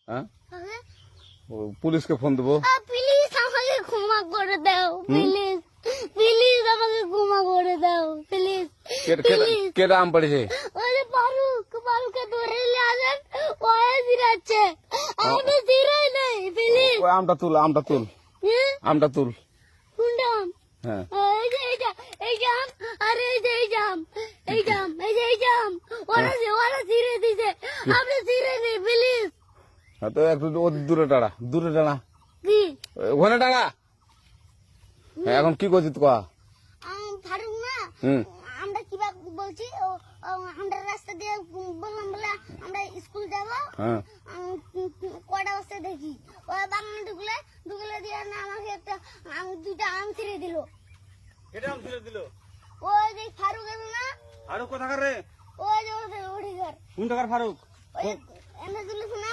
হ্যাঁ কাকে? পুলিশকে ফোন দেবো। প্লিজ আমাকে ক্ষমা করে দাও, প্লিজ প্লিজ আমাকে ক্ষমা করে দাও, প্লিজ প্লিজ। কেটা আম পড়েছে? ওই যে ফারুককে ধরে নিয়ে আসেন, ওয়ে জিরাচ্ছে, আমি জিরাই নাই, প্লিজ। ওই আমটা তুল, আমটা তুল, আমটা তুল। কোনটা আম? হ্যাঁ এই যে এই যে আম, আর এই যে এই যে আম, এই যে আম, এই যে এই যে আম, ওরা জিরে দিছে, আপনি জিরে নেই, প্লিজ। হ্যাঁ, তো একটু দূরে টাড়া, দূরে টাড়া, কি ওখানে টাড়া। হ্যাঁ, এখন কি করছিস কয়া? ফারুক না, হুম আমরা কিভাবে বলছি, আমরা রাস্তা দিয়ে বললাম বলে আমরা স্কুল যাব, হ্যাঁ কটা বস্তা দেখি ওই বাগানে ঢুকলে দিয়ে না আমাকে একটা দুইটা আম ছিঁড়ে দিল। কেটা আম ছিঁড়ে দিল? ওই যে ফারুক এলো না, ফারুক কোথাকার রে? ওই যে ওঠে ঘর, কোন টাকার ফারুক? ওই এনে তুলিস না।